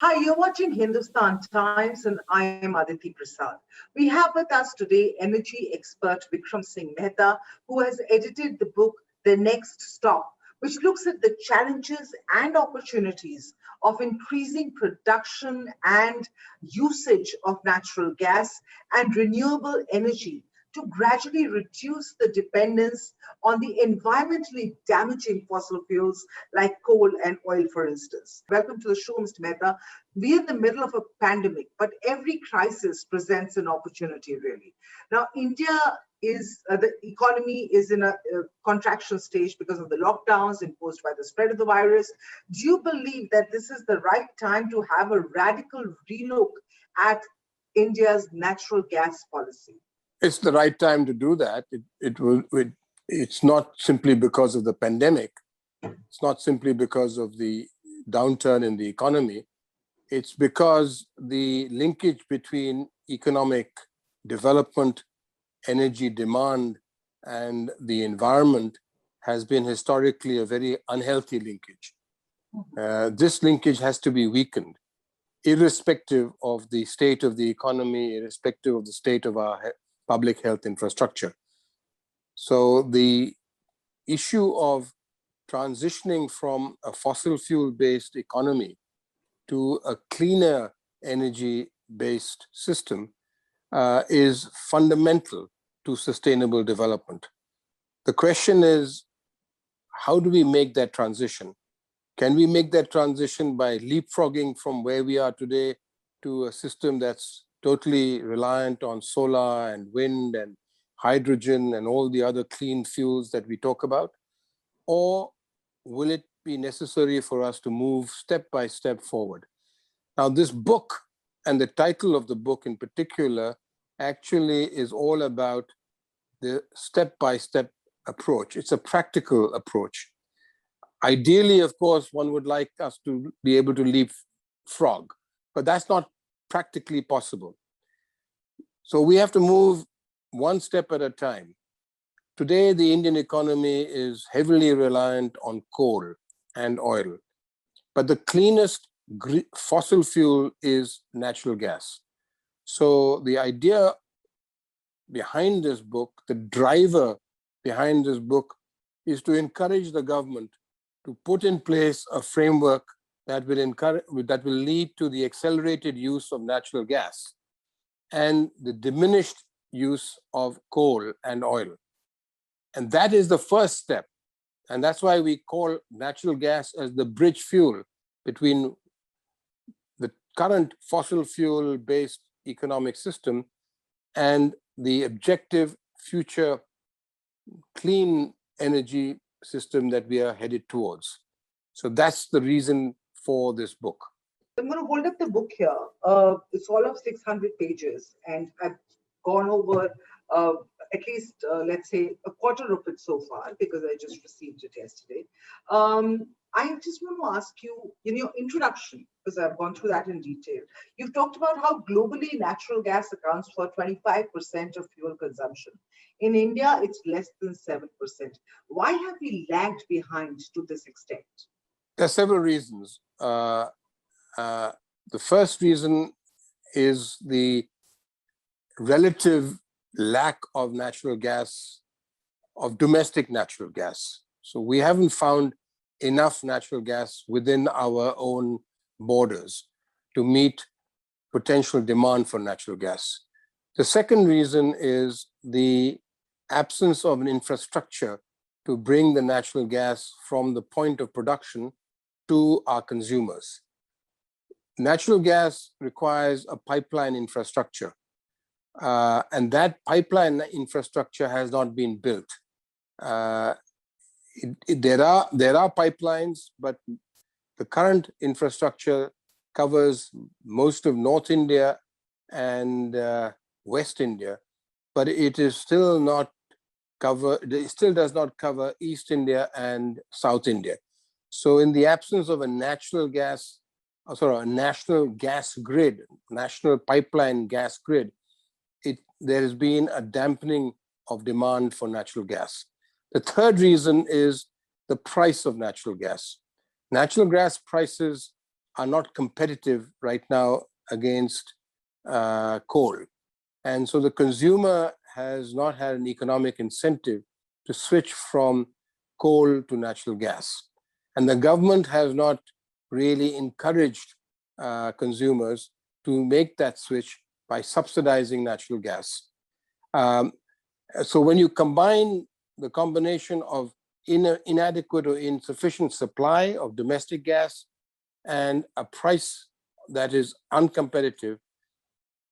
Hi, you're watching Hindustan Times and I am Aditi Prasad. We have with us today energy expert Vikram Singh Mehta, who has edited the book The Next Stop, which looks at the challenges and opportunities of increasing production and usage of natural gas and renewable energy to gradually reduce the dependence on the environmentally damaging fossil fuels like coal and oil, for instance. Welcome to the show, Mr. Mehta. We're in the middle of a pandemic, but every crisis presents an opportunity, really. Now, India is the economy is in a contraction stage because of the lockdowns imposed by the spread of the virus. Do you believe that this is the right time to have a radical relook at India's natural gas policy? It's the right time to do that. It's not simply because of the pandemic. It's not simply because of the downturn in the economy. It's because the linkage between economic development, energy demand, and the environment has been historically a very unhealthy linkage. This linkage has to be weakened, irrespective of the state of the economy, irrespective of the state of our public health infrastructure. So the issue of transitioning from a fossil fuel-based economy to a cleaner energy-based system is fundamental to sustainable development. The question is, how do we make that transition? Can we make that transition by leapfrogging from where we are today to a system that's totally reliant on solar and wind and hydrogen and all the other clean fuels that we talk about? Or will it be necessary for us to move step by step forward? Now, this book and the title of the book in particular actually is all about the step-by-step approach. It's a practical approach. Ideally, of course, one would like us to be able to leapfrog, but that's not practically possible. So we have to move one step at a time. Today, the Indian economy is heavily reliant on coal and oil, but the cleanest fossil fuel is natural gas. So the idea behind this book, the driver behind this book, is to encourage the government to put in place a framework that will lead to the accelerated use of natural gas and the diminished use of coal and oil. And that is the first step. And that's why we call natural gas as the bridge fuel between the current fossil fuel-based economic system and the objective future clean energy system that we are headed towards. So that's the reason for this book. I'm going to hold up the book here. It's all of 600 pages, and I've gone over at least, let's say, a quarter of it so far because I just received it yesterday. I just want to ask you, in your introduction, because I've gone through that in detail, you've talked about how globally natural gas accounts for 25% of fuel consumption. In India, it's less than 7%. Why have we lagged behind to this extent? There are several reasons. The first reason is the relative lack of natural gas, of domestic natural gas. So we haven't found enough natural gas within our own borders to meet potential demand for natural gas. The second reason is the absence of an infrastructure to bring the natural gas from the point of production to our consumers. Natural gas requires a pipeline infrastructure, and that pipeline infrastructure has not been built. There are pipelines, but the current infrastructure covers most of North India and West India, but it is still not it still does not cover East India and South India. So in the absence of a national gas grid, national pipeline gas grid, there has been a dampening of demand for natural gas. The third reason is the price of natural gas. Natural gas prices are not competitive right now against coal. And so the consumer has not had an economic incentive to switch from coal to natural gas. And the government has not really encouraged consumers to make that switch by subsidizing natural gas. So when you combine the combination of inadequate or insufficient supply of domestic gas and a price that is uncompetitive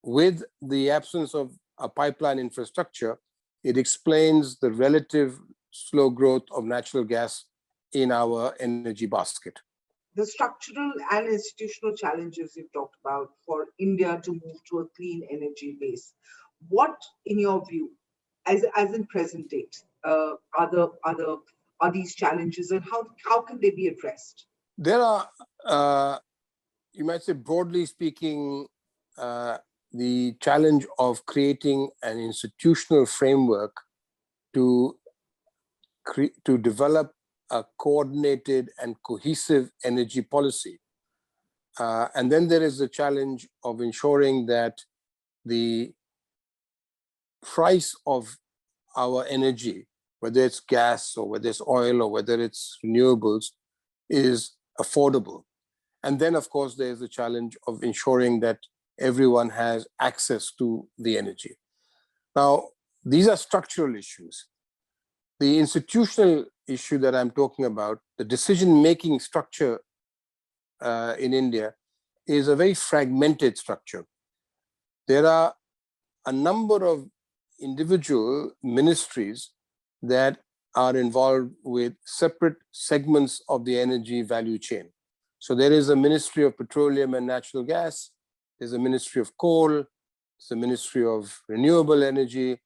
with the absence of a pipeline infrastructure, it explains the relative slow growth of natural gas in our energy basket. The structural and institutional challenges you've talked about for India to move to a clean energy base. What, in your view, as in present date, are these challenges, and how can they be addressed? There are, you might say, broadly speaking, the challenge of creating an institutional framework to develop a coordinated and cohesive energy policy. And then there is the challenge of ensuring that the price of our energy, whether it's gas or whether it's oil or whether it's renewables, is affordable. And then, of course, there's the challenge of ensuring that everyone has access to the energy. Now, these are structural issues. The institutional issue that I'm talking about, the decision-making structure in India, is a very fragmented structure. There are a number of individual ministries that are involved with separate segments of the energy value chain. So there is a Ministry of Petroleum and Natural Gas, there's a Ministry of Coal, there's a Ministry of Renewable Energy,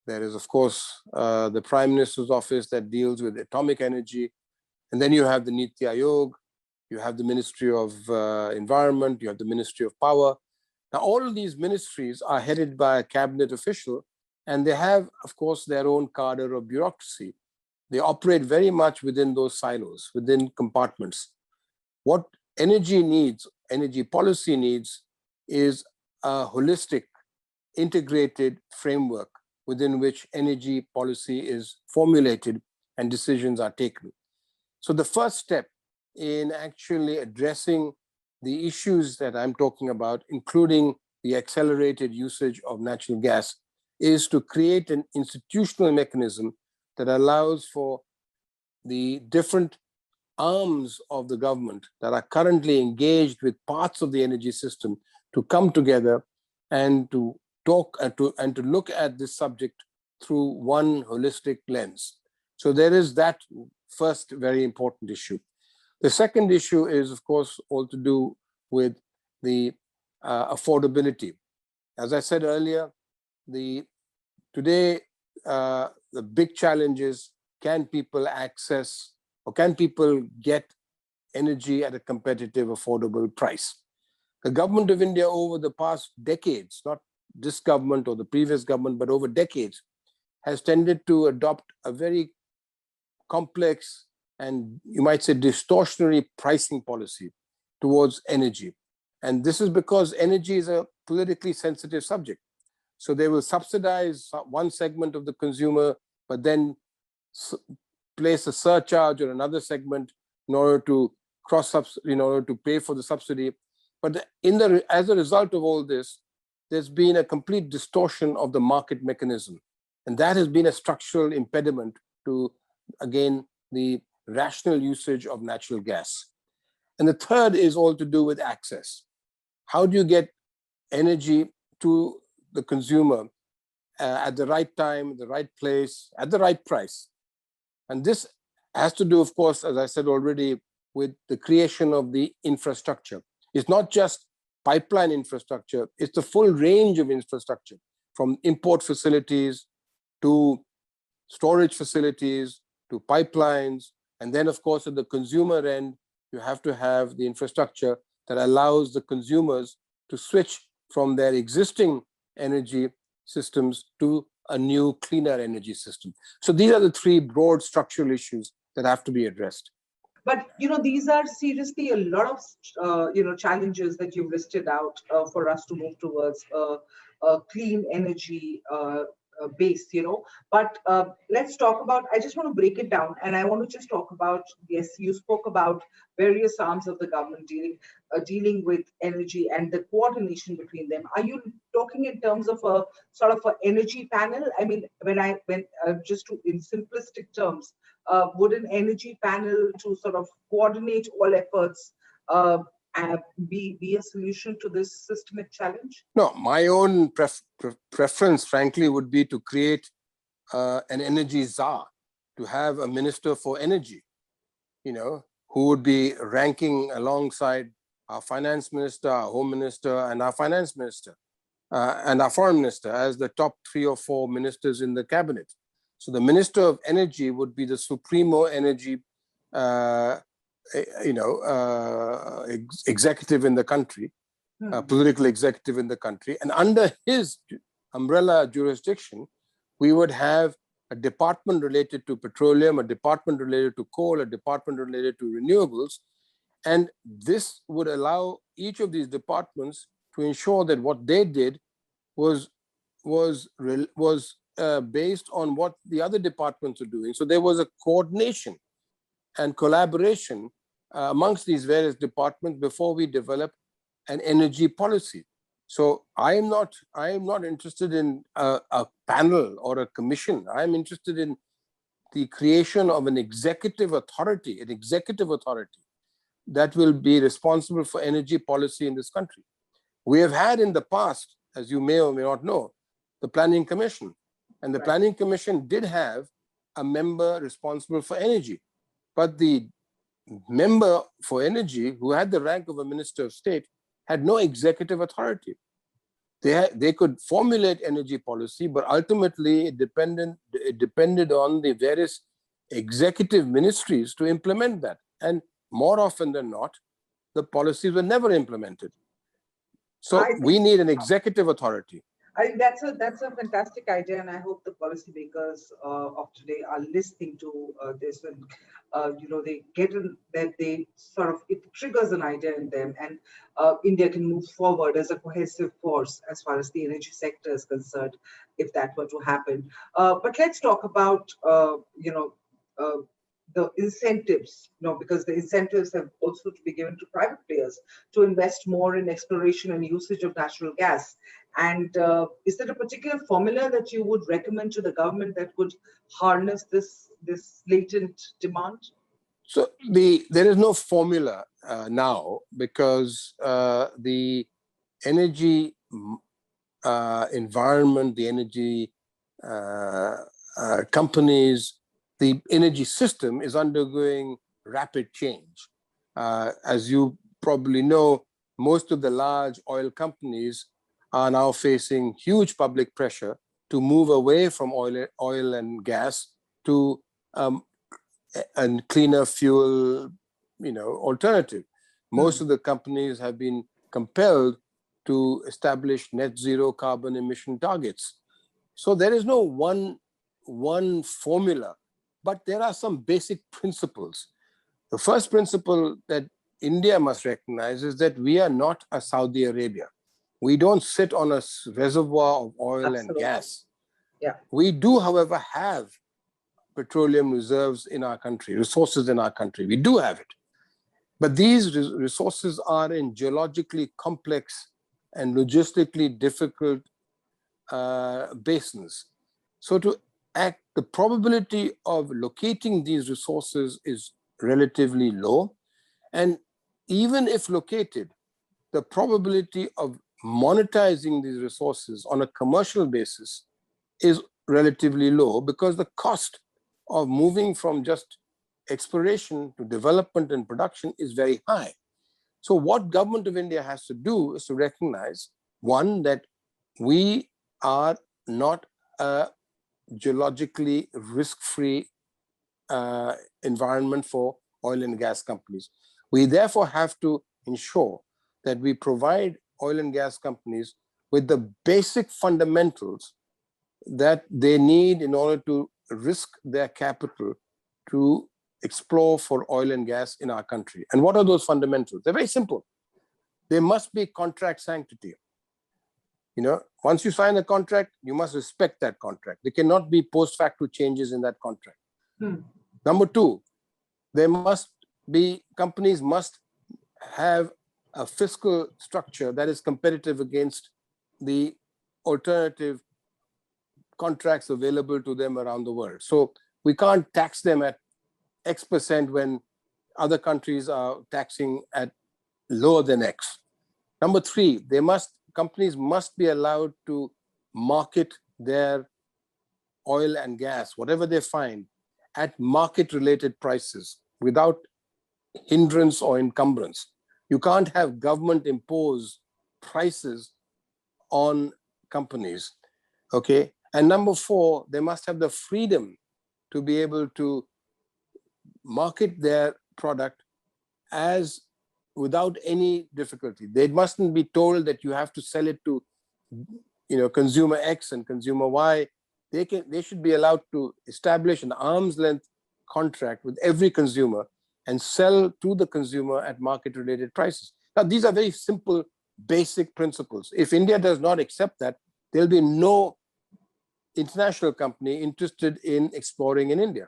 there is, of course, the Prime Minister's office that deals with atomic energy, and then you have the Niti Aayog, you have the Ministry of Environment, you have the Ministry of Power. Now, all of these ministries are headed by a cabinet official, and they have, of course, their own cadre of bureaucracy. They operate very much within those silos, within compartments. What energy needs, energy policy needs, is a holistic, integrated framework within which energy policy is formulated and decisions are taken. So the first step in actually addressing the issues that I'm talking about, including the accelerated usage of natural gas, is to create an institutional mechanism that allows for the different arms of the government that are currently engaged with parts of the energy system to come together and to talk and to look at this subject through one holistic lens. So there is that first very important issue. The second issue is, of course, all to do with the affordability. As I said earlier, today the big challenge is, can people access or can people get energy at a competitive, affordable price? The government of India over the past decades, not this government or the previous government, but over decades, has tended to adopt a very complex and, you might say, distortionary pricing policy towards energy. And this is because energy is a politically sensitive subject. So they will subsidize one segment of the consumer, but then place a surcharge on another segment in order to in order to pay for the subsidy. But as a result of all this, there's been a complete distortion of the market mechanism. And that has been a structural impediment to, again, the rational usage of natural gas. And the third is all to do with access. How do you get energy to the consumer at the right time, the right place, at the right price? And this has to do, of course, as I said already, with the creation of the infrastructure. It's not just pipeline infrastructure, it's the full range of infrastructure, from import facilities to storage facilities to pipelines. And then, of course, at the consumer end, you have to have the infrastructure that allows the consumers to switch from their existing energy systems to a new, cleaner energy system. So these are the three broad structural issues that have to be addressed. But these are seriously a lot of challenges that you've listed out for us to move towards clean energy base. But let's talk about. I just want to break it down, and I want to just talk about. Yes, you spoke about various arms of the government dealing with energy and the coordination between them. Are you talking in terms of a sort of an energy panel? I mean, when just in simplistic terms, would an energy panel to sort of coordinate all efforts be a solution to this systemic challenge? No, my own preference, frankly, would be to create an energy czar, to have a minister for energy, who would be ranking alongside our finance minister, our home minister, and our finance minister, and our foreign minister as the top 3 or 4 ministers in the cabinet. So the minister of energy would be the supremo energy, executive in the country, political executive in the country. And under his umbrella jurisdiction, we would have a department related to petroleum, a department related to coal, a department related to renewables. And this would allow each of these departments to ensure that what they did was based on what the other departments are doing. So there was a coordination and collaboration amongst these various departments before we developed an energy policy. So I am not interested in a panel or a commission. I'm interested in the creation of an executive authority that will be responsible for energy policy in this country. We have had in the past, as you may or may not know, the Planning Commission. And the Planning Commission did have a member responsible for energy. But the member for energy, who had the rank of a Minister of State, had no executive authority. They could formulate energy policy, but ultimately it depended on the various executive ministries to implement that. And more often than not, the policies were never implemented. So we need an executive authority. I think that's a fantastic idea, and I hope the policymakers of today are listening to this, and they get that they sort of, it triggers an idea in them, and India can move forward as a cohesive force as far as the energy sector is concerned, if that were to happen. But let's talk about the incentives, because the incentives have also to be given to private players to invest more in exploration and usage of natural gas. And is there a particular formula that you would recommend to the government that would harness this latent demand? So there is no formula now, because the energy environment, the energy companies, the energy system is undergoing rapid change. As you probably know, most of the large oil companies are now facing huge public pressure to move away from oil and gas to a cleaner fuel, alternative. Most of the companies have been compelled to establish net zero carbon emission targets. So there is no one formula, but there are some basic principles. The first principle that India must recognize is that we are not a Saudi Arabia. We don't sit on a reservoir of oil and gas. Yeah. We do, however, have petroleum reserves in our country, resources in our country. We do have it. But these resources are in geologically complex and logistically difficult basins. So the probability of locating these resources is relatively low. And even if located, the probability of monetizing these resources on a commercial basis is relatively low, because the cost of moving from just exploration to development and production is very high. So what government of India has to do is to recognize, one, that we are not a geologically risk-free environment for oil and gas companies. We therefore have to ensure that we provide oil and gas companies with the basic fundamentals that they need in order to risk their capital to explore for oil and gas in our country. And what are those fundamentals? They're very simple. There must be contract sanctity. You know, once you sign a contract, you must respect that contract. There cannot be post facto changes in that contract. Number two, companies must have a fiscal structure that is competitive against the alternative contracts available to them around the world. So we can't tax them at X% when other countries are taxing at lower than X. Number three, companies must be allowed to market their oil and gas, whatever they find, at market-related prices without hindrance or encumbrance. You can't have government impose prices on companies, okay? And number four, they must have the freedom to be able to market their product as without any difficulty. They mustn't be told that you have to sell it to, you know, consumer X and consumer Y. They should be allowed to establish an arm's length contract with every consumer and sell to the consumer at market-related prices. Now, these are very simple, basic principles. If India does not accept that, there'll be no international company interested in exploring in India.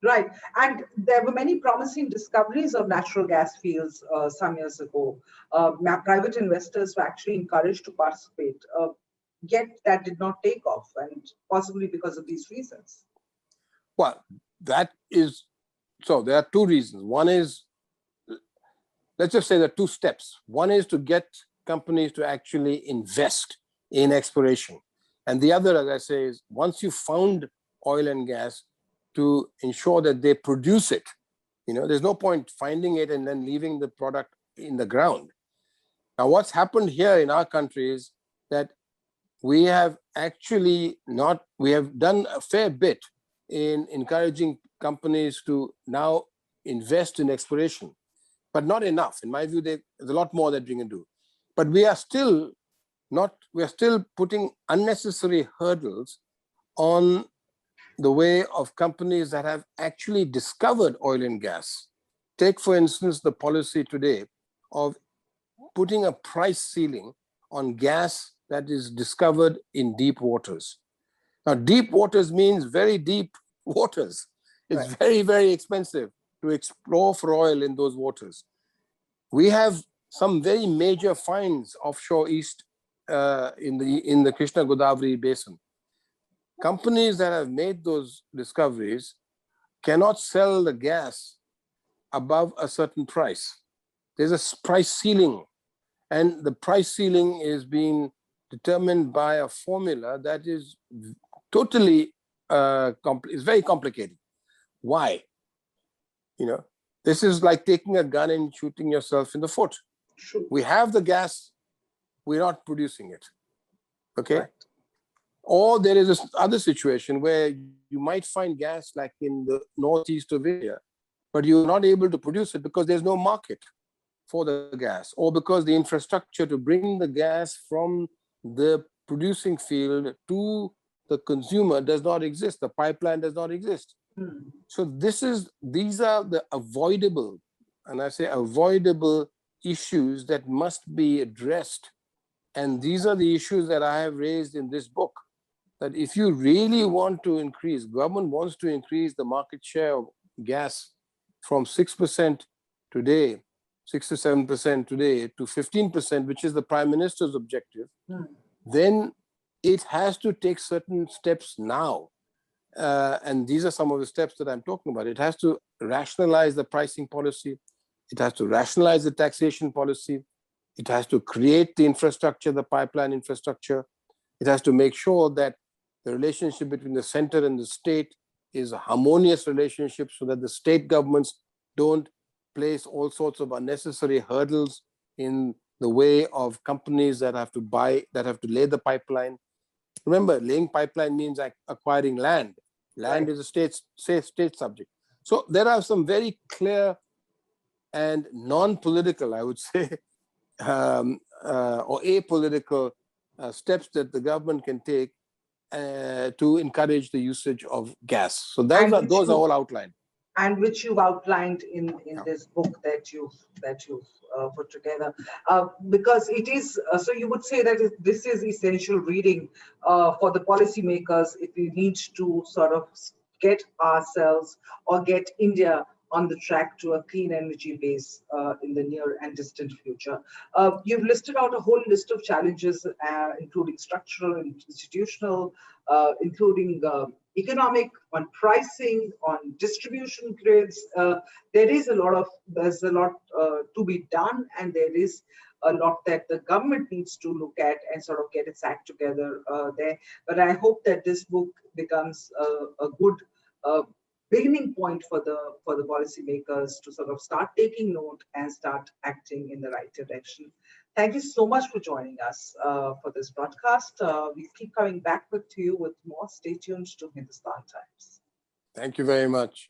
Right. And there were many promising discoveries of natural gas fields some years ago. Private investors were actually encouraged to participate, yet that did not take off, and possibly because of these reasons. Well, so there are two reasons. One is, let's just say there are two steps. One is to get companies to actually invest in exploration. And the other, as I say, is once you found oil and gas, to ensure that they produce it. You know, there's no point finding it and then leaving the product in the ground. Now, what's happened here in our country is that we have done a fair bit in encouraging companies to now invest in exploration, but not enough. In my view, there's a lot more that we can do. But we are still putting unnecessary hurdles on the way of companies that have actually discovered oil and gas. Take, for instance, the policy today of putting a price ceiling on gas that is discovered in deep waters. Now, deep waters means very deep waters. It's right. Very, very expensive to explore for oil in those waters. We have some very major finds offshore east in the Krishna Godavari basin. Companies that have made those discoveries cannot sell the gas above a certain price. There's a price ceiling, and the price ceiling is being determined by a formula that is totally it's very complicated. Why? You know, this is like taking a gun and shooting yourself in the foot. Sure. We have the gas, we're not producing it. Okay. Right. Or there is this other situation where you might find gas like in the northeast of India, but you're not able to produce it because there's no market for the gas, or because the infrastructure to bring the gas from the producing field to the consumer does not exist. The pipeline does not exist. So these are the avoidable, and I say avoidable issues that must be addressed. And these are the issues that I have raised in this book. That if you really want to increase, government wants to increase the market share of gas from 6% today, 6 to 7% today, to 15%, which is the Prime Minister's objective, then it has to take certain steps now. And these are some of the steps that I'm talking about. It has to rationalize the pricing policy. It has to rationalize the taxation policy. It has to create the infrastructure, the pipeline infrastructure. It has to make sure that the relationship between the center and the state is a harmonious relationship, so that the state governments don't place all sorts of unnecessary hurdles in the way of companies that have to lay the pipeline. Remember, laying pipeline means acquiring land. Land is a state subject. So there are some very clear and non-political, I would say, or apolitical steps that the government can take to encourage the usage of gas. So those are all outlined. and which you've outlined in Yeah. this book that you've put together, because it is so you would say that this is essential reading for the policymakers if we need to sort of get ourselves or get India on the track to a clean energy base in the near and distant future. You've listed out a whole list of challenges, including structural and institutional, including economic, on pricing, on distribution grids. There's a lot to be done, and there is a lot that the government needs to look at and sort of get its act together there. But I hope that this book becomes a good beginning point for the policymakers to sort of start taking note and start acting in the right direction. Thank you so much for joining us for this broadcast. We'll keep coming back to you with more. Stay tuned to Hindustan Times. Thank you very much.